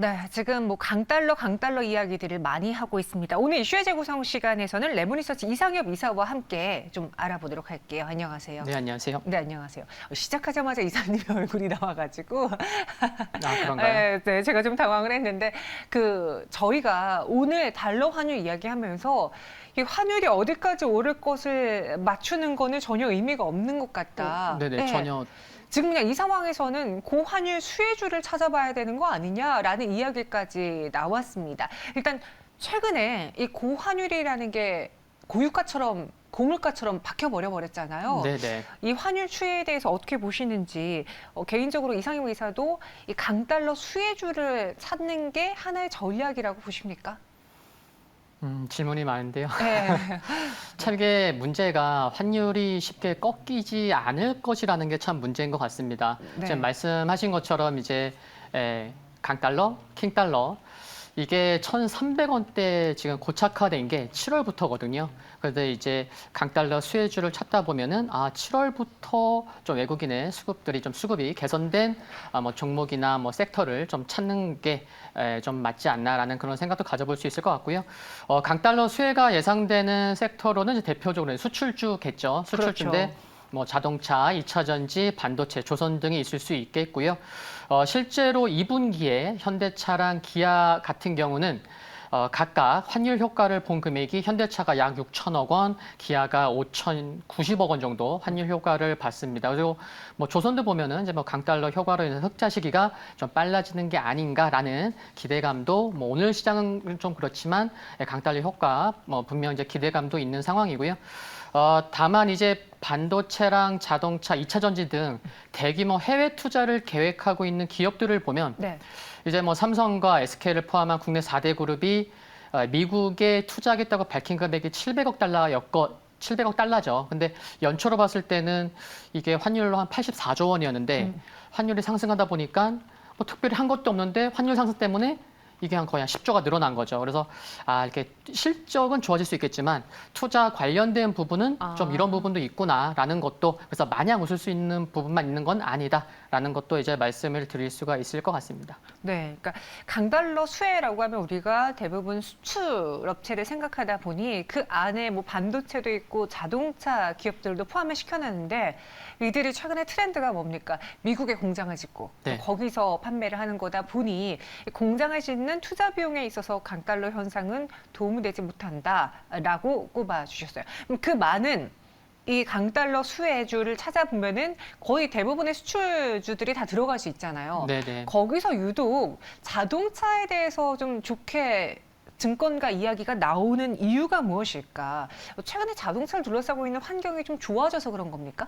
네, 지금 뭐 강달러 이야기들을 많이 하고 있습니다. 오늘 이슈의 재구성 시간에서는 레모니서치 이상엽 이사와 함께 좀 알아보도록 할게요. 안녕하세요. 네, 안녕하세요. 네, 안녕하세요. 시작하자마자 이사님의 얼굴이 나와가지고 아, 그런가요? 네, 제가 좀 당황을 했는데 저희가 오늘 달러 환율 이야기하면서 이 환율이 어디까지 오를 것을 맞추는 거는 전혀 의미가 없는 것 같다. 네네, 네. 전혀. 지금 그냥 이 상황에서는 고환율 수혜주를 찾아봐야 되는 거 아니냐라는 이야기까지 나왔습니다. 일단 최근에 이 고환율이라는 게 고유가처럼 고물가처럼 박혀버려 버렸잖아요. 네네. 이 환율 추이에 대해서 어떻게 보시는지 개인적으로 이상임 의사도 이 강달러 수혜주를 찾는 게 하나의 전략이라고 보십니까? 질문이 많은데요. 네. 참 이게 문제가 환율이 쉽게 꺾이지 않을 것이라는 게 참 문제인 것 같습니다. 네. 지금 말씀하신 것처럼 이제 강달러, 킹달러 이게 1,300원대 지금 고착화된 게 7월부터거든요. 그런데 이제 강달러 수혜주를 찾다 보면은 7월부터 좀 외국인의 수급들이 좀 수급이 개선된 뭐 종목이나 뭐 섹터를 좀 찾는 게 좀 맞지 않나라는 그런 생각도 가져볼 수 있을 것 같고요. 강달러 수혜가 예상되는 섹터로는 이제 대표적으로 수출주겠죠. 수출주인데 그렇죠. 뭐 자동차, 2차 전지, 반도체, 조선 등이 있을 수 있겠고요. 실제로 2분기에 현대차랑 기아 같은 경우는 각각 환율 효과를 본 금액이 현대차가 약 6천억 원, 기아가 5,090억 원 정도 환율 효과를 봤습니다. 그리고 뭐 조선도 보면은 이제 뭐 강달러 효과로 인해서 흑자 시기가 좀 빨라지는 게 아닌가라는 기대감도 뭐 오늘 시장은 좀 그렇지만 강달러 효과 뭐 분명 이제 기대감도 있는 상황이고요. 다만 이제 반도체랑 자동차, 2차 전지 등 대규모 해외 투자를 계획하고 있는 기업들을 보면 네. 이제 뭐 삼성과 SK를 포함한 국내 4대 그룹이 미국에 투자하겠다고 밝힌 금액이 700억 달러였고 700억 달러죠. 근데 연초로 봤을 때는 이게 환율로 한 84조 원이었는데 환율이 상승하다 보니까 뭐 특별히 한 것도 없는데 환율 상승 때문에 이게 거의 한 10조가 늘어난 거죠. 그래서 이렇게 실적은 좋아질 수 있겠지만 투자 관련된 부분은 좀 이런 부분도 있구나라는 것도 그래서 마냥 웃을 수 있는 부분만 있는 건 아니다라는 것도 이제 말씀을 드릴 수가 있을 것 같습니다. 네, 그러니까 강달러 수혜라고 하면 우리가 대부분 수출 업체를 생각하다 보니 그 안에 뭐 반도체도 있고 자동차 기업들도 포함을 시켜놨는데 이들이 최근에 트렌드가 뭡니까? 미국에 공장을 짓고 또 네. 거기서 판매를 하는 거다 보니 공장을 짓는 투자 비용에 있어서 강달러 현상은 도움이 되지 못한다라고 꼽아주셨어요. 그럼 그 많은 이 강달러 수혜주를 찾아보면은 거의 대부분의 수출주들이 다 들어갈 수 있잖아요. 네네. 거기서 유독 자동차에 대해서 좀 좋게 증권가 이야기가 나오는 이유가 무엇일까? 최근에 자동차를 둘러싸고 있는 환경이 좀 좋아져서 그런 겁니까?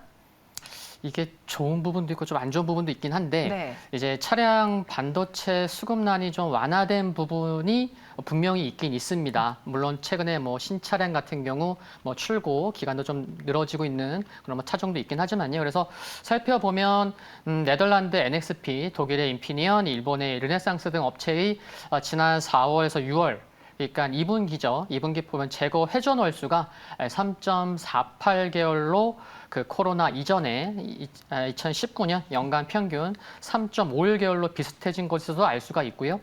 이게 좋은 부분도 있고 좀 안 좋은 부분도 있긴 한데 네. 이제 차량 반도체 수급난이 좀 완화된 부분이 분명히 있긴 있습니다. 물론 최근에 뭐 신차량 같은 경우 뭐 출고 기간도 좀 늘어지고 있는 그런 뭐 차종도 있긴 하지만요. 그래서 살펴보면 네덜란드 NXP, 독일의 인피니언, 일본의 르네상스 등 업체의 지난 4월에서 6월 그러니까 2분기죠. 2분기 보면 재고 회전 월수가 3.48개월로 그 코로나 이전에 2019년 연간 평균 3.51개월로 비슷해진 것에서도 알 수가 있고요.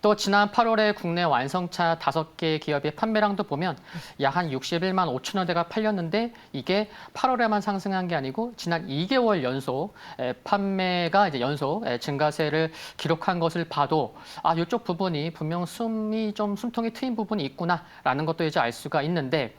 또 지난 8월에 국내 완성차 5개 기업의 판매량도 보면 약 한 61만 5천여 대가 팔렸는데 이게 8월에만 상승한 게 아니고 지난 2개월 연속 판매가 이제 연속 증가세를 기록한 것을 봐도 이쪽 부분이 분명 숨통이 트인 부분이 있구나라는 것도 이제 알 수가 있는데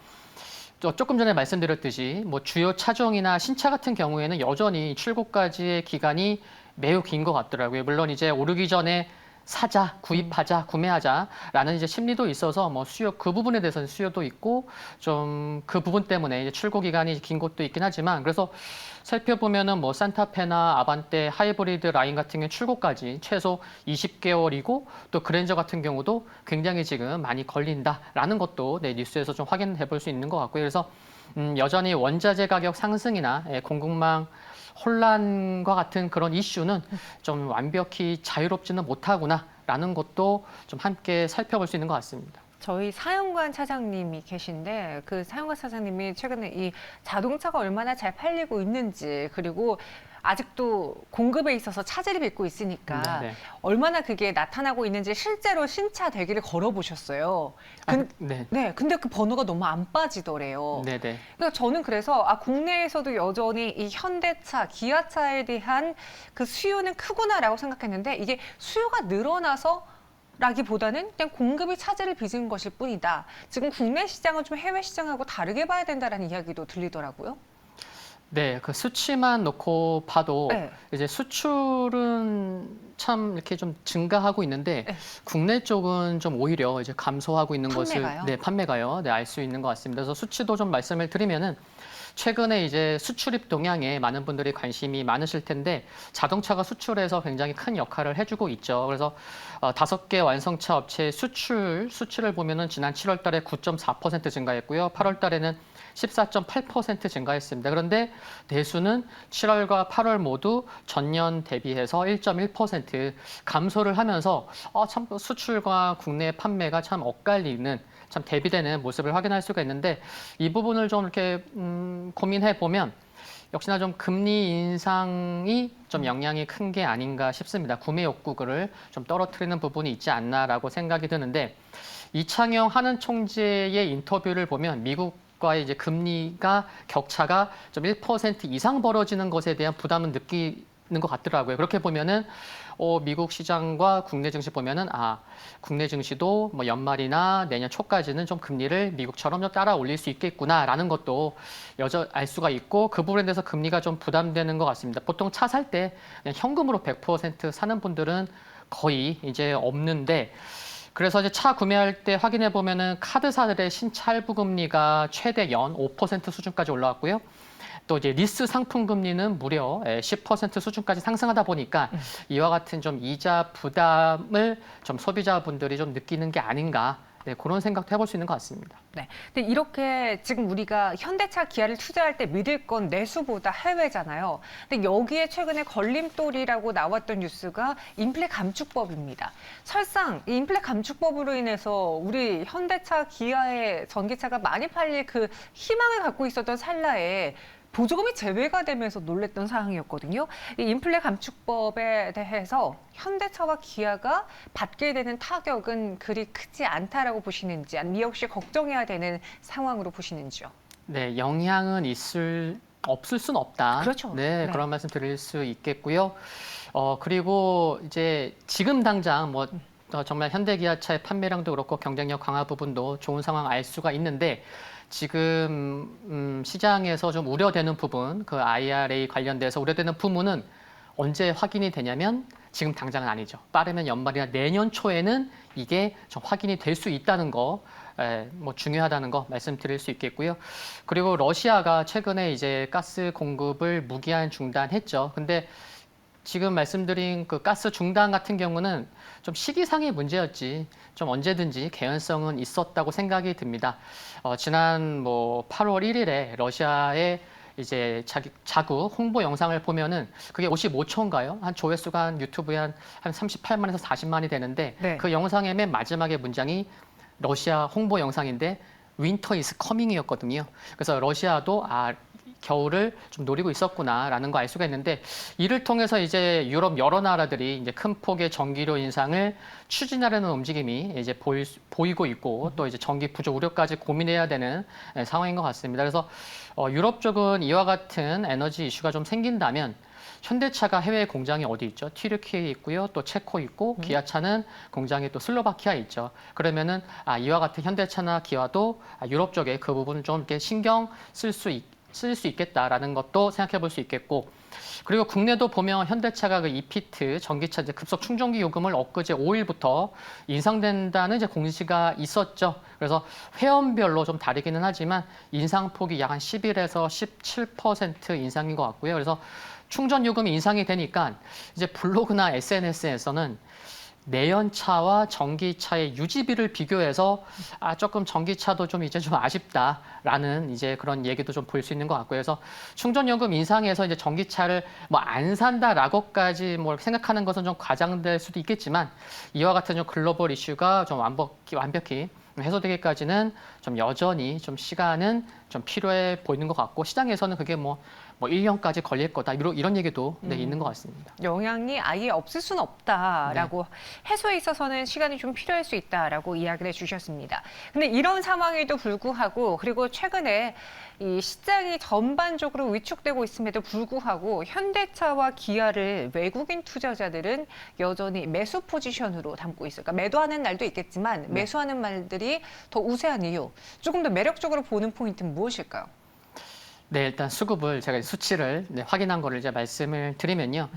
조금 전에 말씀드렸듯이 뭐 주요 차종이나 신차 같은 경우에는 여전히 출고까지의 기간이 매우 긴 것 같더라고요. 물론 이제 오르기 전에 사자, 구입하자, 구매하자라는 이제 심리도 있어서 뭐 수요 그 부분에 대해서는 수요도 있고 좀 그 부분 때문에 이제 출고 기간이 긴 곳도 있긴 하지만 그래서 살펴보면은 뭐 산타페나 아반떼 하이브리드 라인 같은 경우 출고까지 최소 20개월이고 또 그랜저 같은 경우도 굉장히 지금 많이 걸린다라는 것도 뉴스에서 좀 확인해 볼 수 있는 것 같고요. 그래서 여전히 원자재 가격 상승이나 공급망 혼란과 같은 그런 이슈는 좀 완벽히 자유롭지는 못하구나라는 것도 좀 함께 살펴볼 수 있는 것 같습니다. 저희 사영관 차장님이 계신데 그 사영관 차장님이 최근에 이 자동차가 얼마나 잘 팔리고 있는지 그리고 아직도 공급에 있어서 차질이 빚고 있으니까 네. 얼마나 그게 나타나고 있는지 실제로 신차 대기를 걸어보셨어요. 네. 네, 근데 그 번호가 너무 안 빠지더래요. 네, 네. 그러니까 저는 그래서 국내에서도 여전히 이 현대차, 기아차에 대한 그 수요는 크구나라고 생각했는데 이게 수요가 늘어나서 라기보다는 그냥 공급이 차질을 빚은 것일 뿐이다. 지금 국내 시장은 좀 해외 시장하고 다르게 봐야 된다라는 이야기도 들리더라고요. 네, 그 수치만 놓고 봐도 네. 이제 수출은 참 이렇게 좀 증가하고 있는데 네. 국내 쪽은 좀 오히려 이제 감소하고 있는 판매가요? 것을 판매가요. 네, 알 수 있는 것 같습니다. 그래서 수치도 좀 말씀을 드리면은 최근에 이제 수출입 동향에 많은 분들이 관심이 많으실 텐데 자동차가 수출에서 굉장히 큰 역할을 해주고 있죠. 그래서 5개 완성차 업체의 수치를 보면은 지난 7월 달에 9.4% 증가했고요. 8월 달에는 14.8% 증가했습니다. 그런데 내수는 7월과 8월 모두 전년 대비해서 1.1% 감소를 하면서 참 수출과 국내 판매가 참 엇갈리는 참 대비되는 모습을 확인할 수가 있는데 이 부분을 좀 이렇게 고민해 보면 역시나 좀 금리 인상이 좀 영향이 큰 게 아닌가 싶습니다. 구매 욕구를 좀 떨어뜨리는 부분이 있지 않나라고 생각이 드는데 이창용 하는 총재의 인터뷰를 보면 미국과의 이제 금리가 격차가 좀 1% 이상 벌어지는 것에 대한 부담은 느끼는 것 같더라고요. 그렇게 보면은 미국 시장과 국내 증시 보면은 국내 증시도 뭐 연말이나 내년 초까지는 좀 금리를 미국처럼 좀 따라 올릴 수 있겠구나라는 것도 알 수가 있고 그 부분에 대해서 금리가 좀 부담되는 것 같습니다. 보통 차 살 때 그냥 현금으로 100% 사는 분들은 거의 이제 없는데 그래서 이제 차 구매할 때 확인해 보면은 카드사들의 신차 할부 금리가 최대 연 5% 수준까지 올라왔고요. 또 이제 리스 상품 금리는 무려 10% 수준까지 상승하다 보니까 이와 같은 좀 이자 부담을 좀 소비자분들이 좀 느끼는 게 아닌가 그런 생각도 해볼 수 있는 것 같습니다. 네. 근데 이렇게 지금 우리가 현대차, 기아를 투자할 때 믿을 건 내수보다 해외잖아요. 근데 여기에 최근에 걸림돌이라고 나왔던 뉴스가 인플레 감축법입니다. 설상 이 인플레 감축법으로 인해서 우리 현대차, 기아의 전기차가 많이 팔릴 그 희망을 갖고 있었던 찰나에 보조금이 제외가 되면서 놀랬던 상황이었거든요. 이 인플레 감축법에 대해서 현대차와 기아가 받게 되는 타격은 그리 크지 않다라고 보시는지, 아니면 역시 걱정해야 되는 상황으로 보시는지요? 네, 영향은 없을 순 없다. 그렇죠. 네, 네. 그런 말씀 드릴 수 있겠고요. 그리고 이제 지금 당장 정말 현대기아차의 판매량도 그렇고 경쟁력 강화 부분도 좋은 상황 알 수가 있는데 지금 시장에서 좀 우려되는 부분, 그 IRA 관련돼서 우려되는 부분은 언제 확인이 되냐면 지금 당장은 아니죠. 빠르면 연말이나 내년 초에는 이게 좀 확인이 될 수 있다는 거, 뭐 중요하다는 거 말씀드릴 수 있겠고요. 그리고 러시아가 최근에 이제 가스 공급을 무기한 중단했죠. 근데 지금 말씀드린 그 가스 중단 같은 경우는 좀 시기상의 문제였지 좀 언제든지 개연성은 있었다고 생각이 듭니다. 지난 뭐 8월 1일에 러시아의 이제 자국 홍보 영상을 보면은 그게 55초인가요? 한 조회수가 한 유튜브에 한 38만에서 40만이 되는데 네. 그 영상의 맨 마지막에 문장이 러시아 홍보 영상인데 윈터 이즈 커밍이었거든요. 그래서 러시아도 겨울을 좀 노리고 있었구나라는 거 알 수가 있는데 이를 통해서 이제 유럽 여러 나라들이 이제 큰 폭의 전기료 인상을 추진하려는 움직임이 이제 보이고 있고 또 이제 전기 부족 우려까지 고민해야 되는 상황인 것 같습니다. 그래서 유럽 쪽은 이와 같은 에너지 이슈가 좀 생긴다면 현대차가 해외 공장이 어디 있죠? 튀르키예에 있고요. 또 체코 있고 기아차는 공장이 또 슬로바키아에 있죠. 그러면은 이와 같은 현대차나 기아도 유럽 쪽에 그 부분을 좀 이렇게 신경 쓸 수 있겠다라는 것도 생각해 볼 수 있겠고 그리고 국내도 보면 현대차가 그 이피트 전기차 이제 급속 충전기 요금을 엊그제 5일부터 인상된다는 이제 공시가 있었죠. 그래서 회원별로 좀 다르기는 하지만 인상폭이 약 한 11에서 17% 인상인 것 같고요. 그래서 충전 요금이 인상이 되니까 이제 블로그나 SNS에서는 내연차와 전기차의 유지비를 비교해서 조금 전기차도 좀 이제 좀 아쉽다라는 이제 그런 얘기도 좀 볼 수 있는 것 같고요. 그래서 충전요금 인상해서 이제 전기차를 뭐 안 산다라고까지 뭐 생각하는 것은 좀 과장될 수도 있겠지만 이와 같은 좀 글로벌 이슈가 좀 완벽히 해소되기까지는 좀 여전히 좀 시간은 좀 필요해 보이는 것 같고 시장에서는 그게 뭐 뭐 1년까지 걸릴 거다 이런 얘기도 네, 있는 것 같습니다. 영향이 아예 없을 수는 없다라고 해소에 있어서는 시간이 좀 필요할 수 있다라고 이야기를 해주셨습니다. 근데 이런 상황에도 불구하고 그리고 최근에 이 시장이 전반적으로 위축되고 있음에도 불구하고 현대차와 기아를 외국인 투자자들은 여전히 매수 포지션으로 담고 있어요. 그러니까 매도하는 날도 있겠지만 매수하는 말들이 더 우세한 이유, 조금 더 매력적으로 보는 포인트는 무엇일까요? 네, 일단 수급을 제가 수치를 확인한 거를 이제 말씀을 드리면요.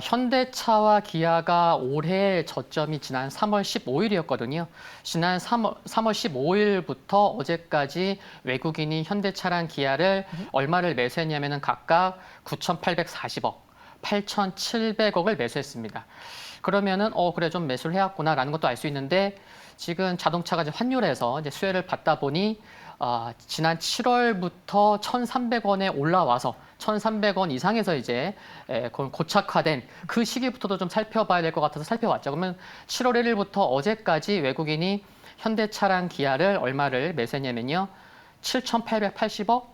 현대차와 기아가 올해 저점이 지난 3월 15일이었거든요. 지난 3월 15일부터 어제까지 외국인이 현대차랑 기아를 얼마를 매수했냐면은 각각 9,840억, 8,700억을 매수했습니다. 그러면은 그래 좀 매수를 해왔구나라는 것도 알 수 있는데 지금 자동차가 이제 환율에서 이제 수혜를 받다 보니 지난 7월부터 1,300원에 올라와서 1,300원 이상에서 이제 고착화된 그 시기부터도 좀 살펴봐야 될 것 같아서 살펴봤죠. 그러면 7월 1일부터 어제까지 외국인이 현대차랑 기아를 얼마를 매수했냐면요. 7,880억,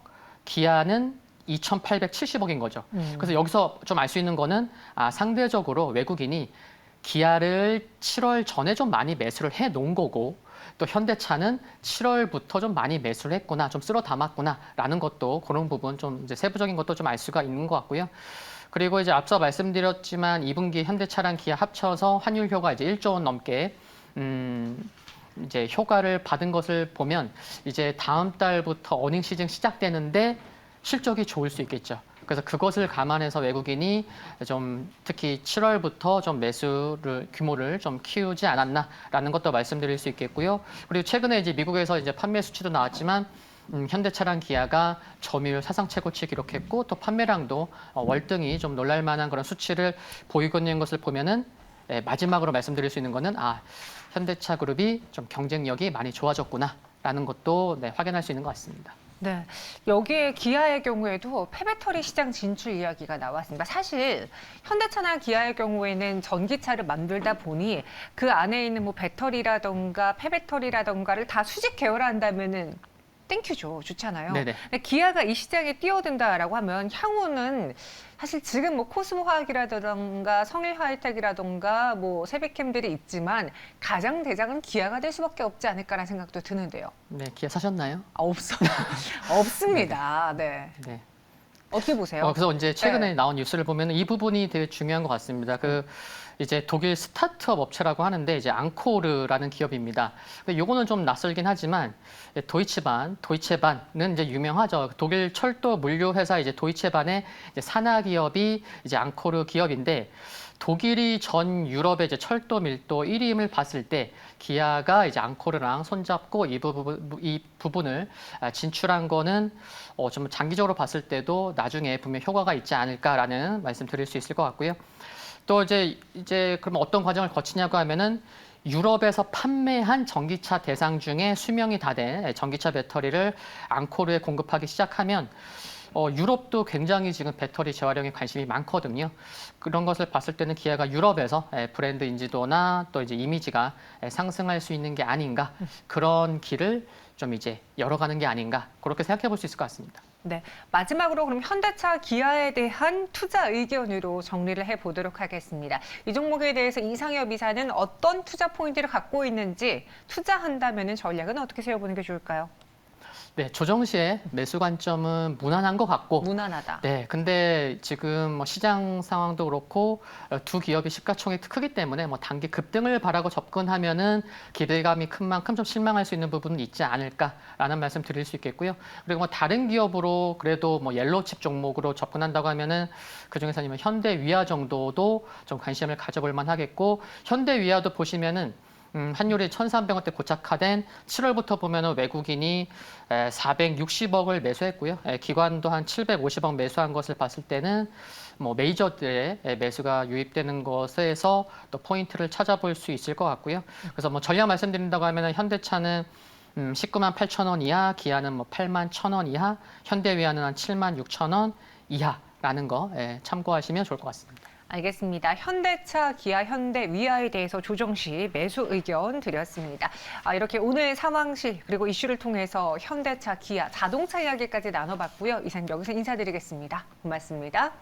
기아는 2,870억인 거죠. 그래서 여기서 좀 알 수 있는 거는 상대적으로 외국인이 기아를 7월 전에 좀 많이 매수를 해 놓은 거고 또 현대차는 7월부터 좀 많이 매수를 했구나, 좀 쓸어 담았구나라는 것도 그런 부분 좀 이제 세부적인 것도 좀 알 수가 있는 것 같고요. 그리고 이제 앞서 말씀드렸지만 2분기 현대차랑 기아 합쳐서 환율 효과 이제 1조 원 넘게 이제 효과를 받은 것을 보면 이제 다음 달부터 어닝 시즌 시작되는데 실적이 좋을 수 있겠죠. 그래서 그것을 감안해서 외국인이 좀 특히 7월부터 좀 매수를 규모를 좀 키우지 않았나라는 것도 말씀드릴 수 있겠고요. 그리고 최근에 이제 미국에서 이제 판매 수치도 나왔지만 현대차랑 기아가 점유율 사상 최고치 기록했고 또 판매량도 월등히 좀 놀랄만한 그런 수치를 보이고 있는 것을 보면은 마지막으로 말씀드릴 수 있는 거는 현대차 그룹이 좀 경쟁력이 많이 좋아졌구나라는 것도 확인할 수 있는 것 같습니다. 네, 여기에 기아의 경우에도 폐배터리 시장 진출 이야기가 나왔습니다. 사실 현대차나 기아의 경우에는 전기차를 만들다 보니 그 안에 있는 뭐 배터리라던가 폐배터리라던가를 다 수직 계열화한다면은 땡큐죠. 좋잖아요. 네네. 근데 기아가 이 시장에 뛰어든다라고 하면 향후는 사실 지금 뭐 코스모 화학이라던가 성일 하이텍이라던가 뭐 세비캠들이 있지만 가장 대장은 기아가 될 수밖에 없지 않을까라는 생각도 드는데요. 네, 기아 사셨나요? 없습니다. 네. 네. 어떻게 보세요? 그래서 이제 최근에 네. 나온 뉴스를 보면 이 부분이 되게 중요한 것 같습니다. 이제 독일 스타트업 업체라고 하는데 이제 앙코르라는 기업입니다. 요거는 좀 낯설긴 하지만 도이체반은 이제 유명하죠. 독일 철도 물류 회사 이제 도이체반의 이제 산하 기업이 이제 앙코르 기업인데 독일이 전 유럽의 이제 철도 밀도 1위임을 봤을 때 기아가 이제 앙코르랑 손잡고 이 부분을 진출한 거는 좀 장기적으로 봤을 때도 나중에 분명 효과가 있지 않을까라는 말씀 드릴 수 있을 것 같고요. 또 이제 그럼 어떤 과정을 거치냐고 하면은 유럽에서 판매한 전기차 대상 중에 수명이 다 된 전기차 배터리를 앙코르에 공급하기 시작하면 유럽도 굉장히 지금 배터리 재활용에 관심이 많거든요. 그런 것을 봤을 때는 기아가 유럽에서 브랜드 인지도나 또 이제 이미지가 상승할 수 있는 게 아닌가 그런 길을 좀 이제 열어가는 게 아닌가 그렇게 생각해 볼 수 있을 것 같습니다. 네, 마지막으로 그럼 현대차 기아에 대한 투자 의견으로 정리를 해보도록 하겠습니다. 이 종목에 대해서 이상엽 이사는 어떤 투자 포인트를 갖고 있는지 투자한다면 전략은 어떻게 세워보는 게 좋을까요? 네, 조정 시에 매수 관점은 무난한 것 같고 무난하다. 네, 근데 지금 뭐 시장 상황도 그렇고 두 기업이 시가총액이 크기 때문에 뭐 단기 급등을 바라고 접근하면은 기대감이 큰 만큼 좀 실망할 수 있는 부분은 있지 않을까라는 말씀 드릴 수 있겠고요. 그리고 뭐 다른 기업으로 그래도 뭐 옐로우칩 종목으로 접근한다고 하면은 그 중에서 아니면 현대위아 정도도 좀 관심을 가져볼 만하겠고 현대위아도 보시면은 환율이 1,300원대 고착화된 7월부터 보면은 외국인이 460억을 매수했고요. 기관도 한 750억 매수한 것을 봤을 때는 뭐 메이저들의 매수가 유입되는 것에서 또 포인트를 찾아볼 수 있을 것 같고요. 그래서 뭐 전략 말씀드린다고 하면은 현대차는 19만 8천 원 이하, 기아는 뭐 8만 1천 원 이하, 현대위아는 한 7만 6천 원 이하라는 거 참고하시면 좋을 것 같습니다. 알겠습니다. 현대차, 기아, 현대, 위아에 대해서 조정 시 매수 의견 드렸습니다. 이렇게 오늘 상황실 그리고 이슈를 통해서 현대차, 기아, 자동차 이야기까지 나눠봤고요. 이상 여기서 인사드리겠습니다. 고맙습니다.